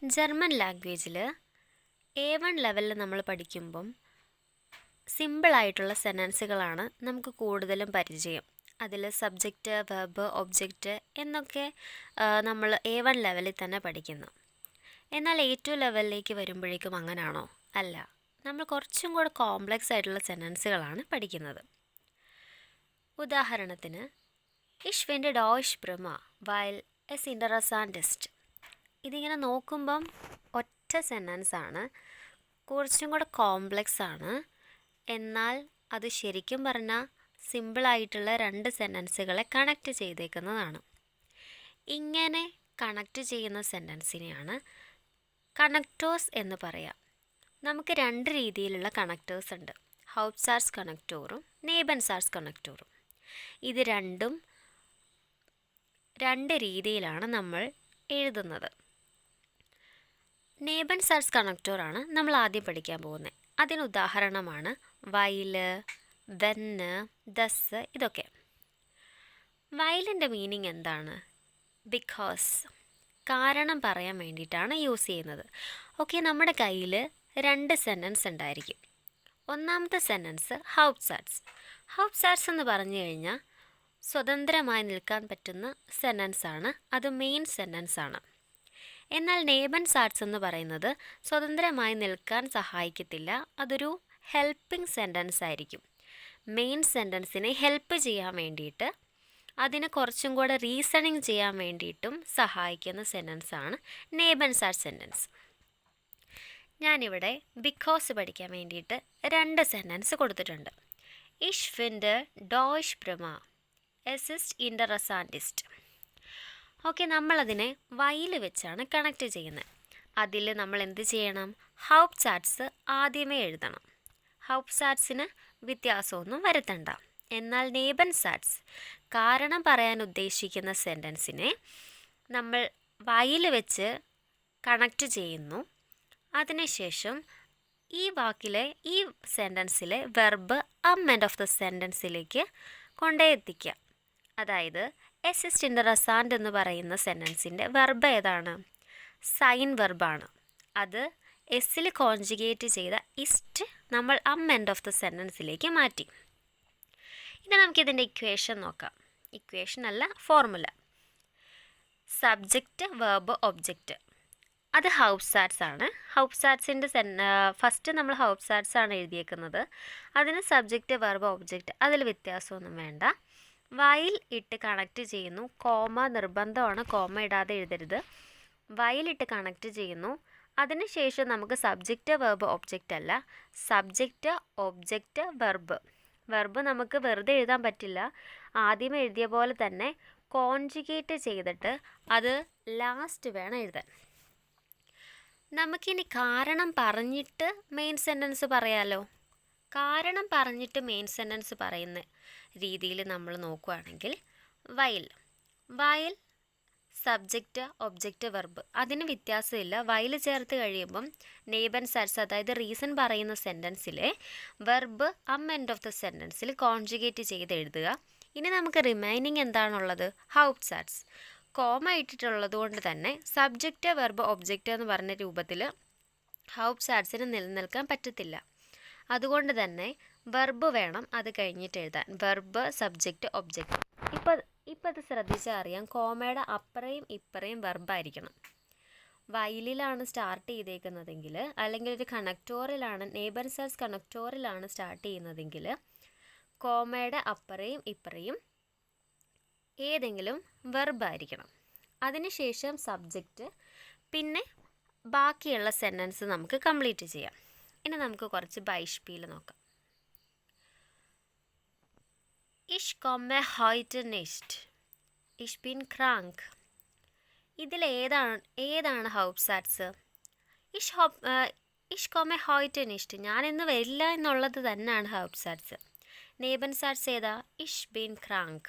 German ലാംഗ്വേജിൽ A1 ലെവലിൽ നമ്മൾ പഠിക്കുമ്പം സിമ്പിളായിട്ടുള്ള സെൻറ്റൻസുകളാണ് നമുക്ക് കൂടുതലും പരിചയം. അതിൽ സബ്ജക്റ്റ്, വെർബ്, ഒബ്ജക്റ്റ് എന്നൊക്കെ നമ്മൾ A1 ലെവലിൽ തന്നെ പഠിക്കുന്നു. എന്നാൽ A2 ലെവലിലേക്ക് വരുമ്പോഴേക്കും അങ്ങനാണോ? അല്ല, നമ്മൾ കുറച്ചും കൂടെ കോംപ്ലക്സ് ആയിട്ടുള്ള സെൻറ്റൻസുകളാണ് പഠിക്കുന്നത്. ഉദാഹരണത്തിന്, ഇഷ് finde Deutsch prima, weil es interessant ist. ഇതിങ്ങനെ നോക്കുമ്പം ഒറ്റ സെൻറ്റൻസാണ്, കുറച്ചും കൂടെ കോംപ്ലക്സ് ആണ്. എന്നാൽ അത് ശരിക്കും പറഞ്ഞാൽ സിമ്പിളായിട്ടുള്ള രണ്ട് സെൻറ്റൻസുകളെ കണക്റ്റ് ചെയ്തേക്കുന്നതാണ്. ഇങ്ങനെ കണക്റ്റ് ചെയ്യുന്ന സെൻറ്റൻസിനെയാണ് കണക്റ്റേഴ്സ് എന്ന് പറയാം. നമുക്ക് രണ്ട് രീതിയിലുള്ള കണക്റ്റേഴ്സ് ഉണ്ട്, ഹൗപ്സാട്സ് കണക്റ്റോറും നെയ്ബൻസാട്സ് കണക്റ്റോറും. ഇത് രണ്ടും രണ്ട് രീതിയിലാണ് നമ്മൾ എഴുതുന്നത്. നെയ്ബൻസാട്സ് കണക്റ്റോറാണ് നമ്മൾ ആദ്യം പഠിക്കാൻ പോകുന്നത്. അതിന് ഉദാഹരണമാണ് വൈല്, വെന്ന്, ദസ്. ഇതൊക്കെ വൈലിൻ്റെ മീനിങ് എന്താണ്? ബിക്കോസ്, കാരണം പറയാൻ വേണ്ടിയിട്ടാണ് യൂസ് ചെയ്യുന്നത്. ഓക്കെ, നമ്മുടെ കയ്യിൽ രണ്ട് സെൻറ്റൻസ് ഉണ്ടായിരിക്കും. ഒന്നാമത്തെ സെൻറ്റൻസ് ഹൗപ്സാട്സ്. ഹൗപ്സാട്സ് എന്ന് പറഞ്ഞു കഴിഞ്ഞാൽ സ്വതന്ത്രമായി നിൽക്കാൻ പറ്റുന്ന സെൻറ്റൻസാണ്, അത് മെയിൻ സെൻറ്റൻസാണ്. എന്നാൽ നെയ്ബൻസാട്സ് എന്ന് പറയുന്നത് സ്വതന്ത്രമായി നിൽക്കാൻ സഹായിക്കത്തില്ല, അതൊരു ഹെൽപ്പിംഗ് സെൻറ്റൻസ് ആയിരിക്കും. മെയിൻ സെൻറ്റൻസിനെ ഹെൽപ്പ് ചെയ്യാൻ വേണ്ടിയിട്ട്, അതിന് കുറച്ചും കൂടെ റീസണിങ് ചെയ്യാൻ വേണ്ടിയിട്ടും സഹായിക്കുന്ന സെൻറ്റൻസാണ് നെയ്ബൻസാട്സ് സെൻറ്റൻസ്. ഞാനിവിടെ ബിക്കോസ് പഠിക്കാൻ വേണ്ടിയിട്ട് രണ്ട് സെൻറ്റൻസ് കൊടുത്തിട്ടുണ്ട്. ഇഷ് finde Deutsch prima, es ist interessant ist. Okay, നമ്മളതിനെ വൈൽ വെച്ചാണ് കണക്റ്റ് ചെയ്യുന്നത്. അതിൽ നമ്മൾ എന്ത് ചെയ്യണം? ഹൗപ്സാട്സ് ആദ്യമേ എഴുതണം. ഹൗപ്സാട്സിന് വ്യത്യാസമൊന്നും വരുത്തണ്ട. എന്നാൽ നെയ്ബൻസാട്സ്, കാരണം പറയാൻ ഉദ്ദേശിക്കുന്ന സെൻറ്റൻസിനെ നമ്മൾ വൈൽ വെച്ച് കണക്റ്റ് ചെയ്യുന്നു. അതിനുശേഷം ഈ വാക്കിലെ, ഈ സെൻറ്റൻസിലെ വെർബ് എൻഡ് ഓഫ് ദ സെൻറ്റൻസിലേക്ക് കൊണ്ടെത്തിക്കുക. അതായത് എസ് ഇസ്റ്റ് ഇൻറ്ററസാൻറ്റ് എന്ന് പറയുന്ന സെൻറ്റൻസിൻ്റെ വെർബ് ഏതാണ്? സൈൻ വെർബാണ്. അത് എസ്സിൽ കോൺജുഗേറ്റ് ചെയ്ത ഇസ്റ്റ് നമ്മൾ എൻഡ് ഓഫ് ദ സെൻറ്റൻസിലേക്ക് മാറ്റി. ഇനി നമുക്കിതിൻ്റെ ഇക്വേഷൻ നോക്കാം. ഇക്വേഷൻ അല്ല, ഫോർമുല. സബ്ജക്റ്റ്, വെർബ്, ഒബ്ജക്റ്റ്, അത് ഹൗപ്സാട്സ് ആണ്. ഹൗപ്സാട്സിൻ്റെ ഫസ്റ്റ് നമ്മൾ ഹൗപ്സാട്സ് ആണ് എഴുതിയേക്കുന്നത്. അതിന് സബ്ജക്റ്റ്, വെർബ്, ഒബ്ജക്റ്റ് അതിൽ വ്യത്യാസമൊന്നും വേണ്ട. വൈൽ ഇട്ട് കണക്റ്റ് ചെയ്യുന്നു. കോമ നിർബന്ധമാണ്, കോമ ഇടാതെ എഴുതരുത്. വൈൽ ഇട്ട് കണക്റ്റ് ചെയ്യുന്നു. അതിനുശേഷം നമുക്ക് സബ്ജക്റ്റ്, വെർബ്, ഒബ്ജക്റ്റ് അല്ല, സബ്ജക്റ്റ്, ഒബ്ജക്റ്റ്, വെർബ്. വെർബ് നമുക്ക് വെറുതെ എഴുതാൻ പറ്റില്ല. ആദ്യം എഴുതിയ പോലെ തന്നെ കോൺജുഗേറ്റ് ചെയ്തിട്ട് അത് ലാസ്റ്റ് വേണം എഴുതാൻ. നമുക്കിനി കാരണം പറഞ്ഞിട്ട് മെയിൻ സെൻറ്റൻസ് പറയാലോ. കാരണം പറഞ്ഞിട്ട് മെയിൻ സെൻറ്റൻസ് പറയുന്ന രീതിയിൽ നമ്മൾ നോക്കുകയാണെങ്കിൽ വൈൽ സബ്ജക്റ്റ്, ഒബ്ജക്റ്റ്, വെർബ് അതിന് വ്യത്യാസമില്ല. വൈൽ ചേർത്ത് കഴിയുമ്പം നെയ്ബൻസാട്സ്, അതായത് റീസൺ പറയുന്ന സെൻറ്റൻസിലെ വെർബ് എൻഡ് ഓഫ് ദ സെൻറ്റൻസിൽ കോൺജുഗേറ്റ് ചെയ്ത് എഴുതുക. ഇനി നമുക്ക് റിമൈനിങ് എന്താണുള്ളത്? ഹൗപ്സാട്സ്. കോമ ഇട്ടിട്ടുള്ളത് കൊണ്ട് തന്നെ സബ്ജക്റ്റ്, വെർബ്, ഒബ്ജക്റ്റ് എന്ന് പറഞ്ഞ രൂപത്തിൽ ഹൗപ്സാട്സിന് നിലനിൽക്കാൻ പറ്റത്തില്ല. അതുകൊണ്ട് തന്നെ വെർബ് വേണം അത് കഴിഞ്ഞിട്ട് എഴുതാൻ. Verb, subject, object. ഇപ്പം അത് ശ്രദ്ധിച്ചാൽ അറിയാം, കോമയുടെ അപ്പുറയും ഇപ്പുറയും വെർബായിരിക്കണം. വൈലിലാണ് സ്റ്റാർട്ട് ചെയ്തേക്കുന്നതെങ്കിൽ, അല്ലെങ്കിൽ ഒരു കണക്റ്റോറിലാണ്, നെയ്ബൻസാട്സ് കണക്റ്റോറിലാണ് സ്റ്റാർട്ട് ചെയ്യുന്നതെങ്കിൽ, കോമയുടെ അപ്പുറയും ഇപ്പുറയും ഏതെങ്കിലും വെർബായിരിക്കണം. അതിനുശേഷം സബ്ജക്റ്റ്, പിന്നെ ബാക്കിയുള്ള സെൻറ്റൻസ് നമുക്ക് കംപ്ലീറ്റ് ചെയ്യാം. ഇനി നമുക്ക് കുറച്ച് ബൈസ്പീൽ നോക്കാം. ഇഷ് komme heute nicht, ich bin krank. ഇതിൽ ഏതാണ് ഹൗപ്സാട്സ്? ഇഷ് komme heute nicht, ഞാൻ ഇന്ന് വരില്ല എന്നുള്ളത് തന്നെയാണ് ഹൗപ്സാട്സ്. നെയ്ബൻസാട്സ് ഏതാ? ഇഷ് bin krank.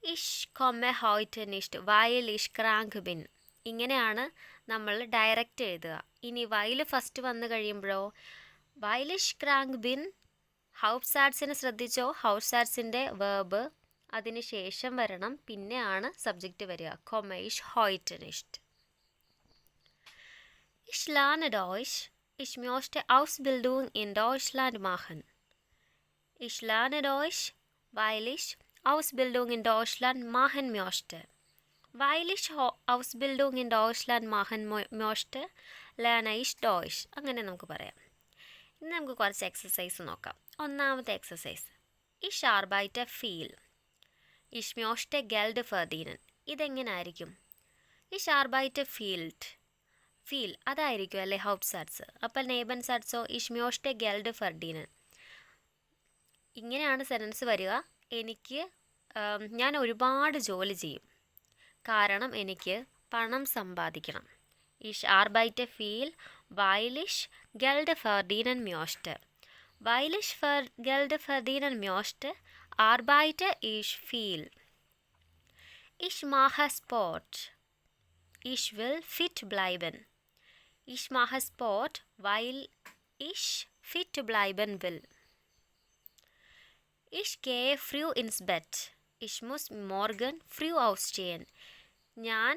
ഇഷ് komme heute nicht, weil ich krank bin. ഇങ്ങനെയാണ് നമ്മൾ ഡയറക്റ്റ് എഴുതുക. ഇനി വൈൽ ഫസ്റ്റ് വന്നു കഴിയുമ്പോഴോ, weil ich krank bin, ഹൗപ്സാട്സിന് ശ്രദ്ധിച്ചോ, ഹൗപ്സാട്സിൻ്റെ വേർബ് അതിന് ശേഷം വരണം, പിന്നെയാണ് സബ്ജക്റ്റ് വരിക. komme ich heute nicht. Ich lerne Deutsch. Ich möchte Ausbildung in Deutschland machen. Ich lerne Deutsch, weil ich Ausbildung in Deutschland machen möchte. Weil ich Ausbildung in Deutschland machen möchte, lerne ich Deutsch. അങ്ങനെ നമുക്ക് പറയാം. ഇനി നമുക്ക് കുറച്ച് exercise നോക്കാം. ഒന്നാമത്തെ exercise. Ich arbeite viel. Ich möchte Geld verdienen. ഇതെങ്ങനായിരിക്കും? Ich arbeite viel അതായിരിക്കും അല്ലേ ഹൗപ്സാറ്റ്സ്. അപ്പോൾ നെയ്ബൻസാറ്റ്സോ ich möchte Geld verdienen. ഇങ്ങനെയാണ് സെൻറ്റൻസ് വരിക. ഞാൻ ഒരുപാട് ജോലി ചെയ്യും, കാരണം എനിക്ക് പണം സമ്പാദിക്കണം. Ich arbeite viel, weil ich Geld verdienen möchte. Weil ich Geld verdienen möchte, arbeite ich viel. Ich mache Sport. Ich will fit bleiben. Ich mache Sport, weil ich fit bleiben will. Ich gehe früh ins Bett. Ich muss morgen früh aufstehen. ഞാൻ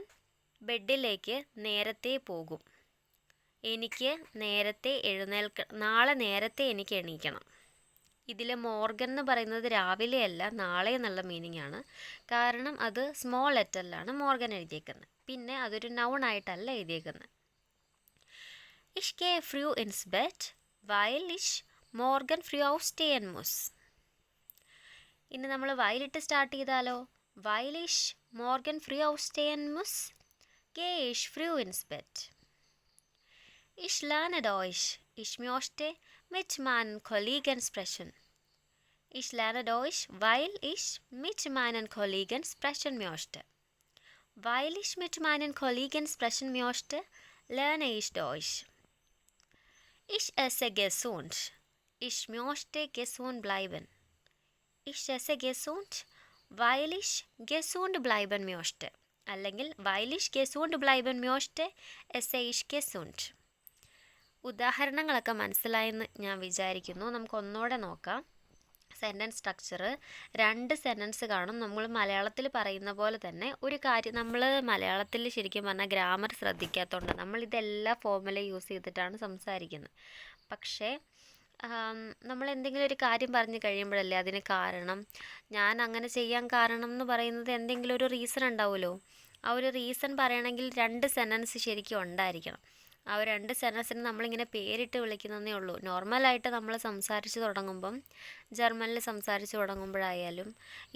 ബെഡിലേക്ക് നേരത്തെ പോകും. എനിക്ക് നേരത്തെ നാളെ നേരത്തെ എനിക്ക് എണീക്കണം. ഇതിൽ Morgan എന്ന് പറയുന്നത് രാവിലെയല്ല, നാളെ എന്നുള്ള മീനിങ് ആണ്. കാരണം അത് സ്മോൾ ലെറ്ററിലാണ് മോർഗൻ എഴുതിയേക്കുന്നത്. പിന്നെ അതൊരു നൗൺ ആയിട്ടല്ല എഴുതിയേക്കുന്നത്. Ich gehe früh ins Bett, weil ich morgen früh aufstehen muss. ഇനി നമ്മൾ വയലിട്ട് സ്റ്റാർട്ട് ചെയ്താലോ? Weil ich morgen früh aufstehen muss, gehe ich früh ins Bett. Ich lerne Deutsch. Ich möchte mit meinen Kollegen sprechen. Ich lerne Deutsch, weil ich mit meinen Kollegen sprechen möchte. Weil ich mit meinen Kollegen sprechen möchte, lerne ich Deutsch. Ich esse gesund. Ich möchte gesund bleiben. Ich esse gesund, weil ich gesund bleiben möchte. അല്ലെങ്കിൽ weil ich gesund bleiben möchte, esse ich gesund. ഉദാഹരണങ്ങളൊക്കെ മനസ്സിലായെന്ന് ഞാൻ വിചാരിക്കുന്നു. നമുക്ക് ഒന്നുകൂടെ നോക്കാം. Sentence structure 2 sentence കാണും. നമ്മൾ മലയാളത്തിൽ പറയുന്ന പോലെ തന്നെ ഒരു കാര്യം, നമ്മൾ മലയാളത്തിൽ ശരിക്കും പറഞ്ഞാൽ ഗ്രാമർ ശ്രദ്ധിക്കാത്തതുകൊണ്ട് നമ്മളിതെല്ലാ ഫോർമുല യൂസ് ചെയ്തിട്ടാണ് സംസാരിക്കുന്നത്. പക്ഷേ നമ്മൾ എന്തെങ്കിലും ഒരു കാര്യം പറഞ്ഞു കഴിയുമ്പോഴല്ലേ അതിന് കാരണം, ഞാൻ അങ്ങനെ ചെയ്യാൻ കാരണം എന്ന് പറയുന്നത് എന്തെങ്കിലും ഒരു റീസൺ ഉണ്ടാവുമല്ലോ. ആ ഒരു റീസൺ പറയണമെങ്കിൽ 2 സെൻറ്റൻസ് ശരിക്കും ഉണ്ടായിരിക്കണം. ആ 2 സെൻറ്റൻസിന് നമ്മളിങ്ങനെ പേരിട്ട് വിളിക്കുന്നതേ ഉള്ളൂ. നോർമലായിട്ട് നമ്മൾ സംസാരിച്ച് തുടങ്ങുമ്പം, ജർമ്മനിൽ സംസാരിച്ച് തുടങ്ങുമ്പോഴായാലും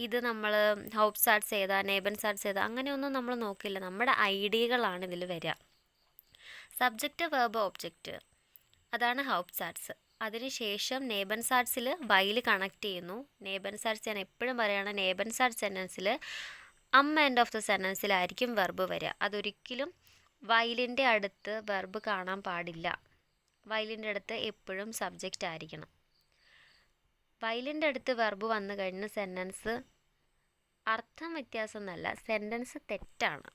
ഇത് നമ്മൾ ഹൗപ്സാറ്റ്സ് ഏതാ, നെയ്ബൻസാറ്റ്സ് ഏതാ, അങ്ങനെയൊന്നും നമ്മൾ നോക്കില്ല. നമ്മുടെ ഐഡിയകളാണ് ഇതിൽ വരിക. സബ്ജക്റ്റ്, വെർബ്, ഒബ്ജക്റ്റ്, അതാണ് ഹൗപ്സാറ്റ്സ്. അതിനുശേഷം നെയ്ബൻസാറ്റ്സിൽ വൈൽ കണക്ട് ചെയ്യുന്നു. നെയ്ബൻസാറ്റ്സ് ഞാൻ എപ്പോഴും പറയുകയാണ്, നെയ്ബൻസാറ്റ്സ് സെൻറ്റൻസിൽ എൻഡ് ഓഫ് ദ സെൻറ്റൻസിലായിരിക്കും വെർബ് വരിക. അതൊരിക്കലും വൈലിൻ്റെ അടുത്ത് വെർബ് കാണാൻ പാടില്ല. വൈലിൻ്റെ അടുത്ത് എപ്പോഴും സബ്ജക്റ്റ് ആയിരിക്കണം. വൈലിൻ്റെ അടുത്ത് വെർബ് വന്നു കഴിഞ്ഞ സെൻറ്റൻസ് അർത്ഥം വ്യത്യാസം എന്നല്ല, സെൻറ്റൻസ് തെറ്റാണ്.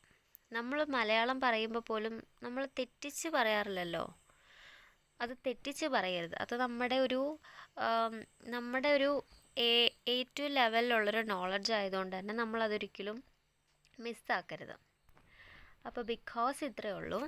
നമ്മൾ മലയാളം പറയുമ്പോൾ പോലും നമ്മൾ തെറ്റിച്ച് പറയാറില്ലല്ലോ. അത് തെറ്റിച്ച് പറയരുത്. അത് നമ്മുടെ ഒരു A2 ലെവലിലുള്ളൊരു നോളജ് ആയതുകൊണ്ട് തന്നെ നമ്മളതൊരിക്കലും മിസ്സാക്കരുത്. അപ്പോൾ ബിക്കോസ് ഇത്രയേ ഉള്ളൂ.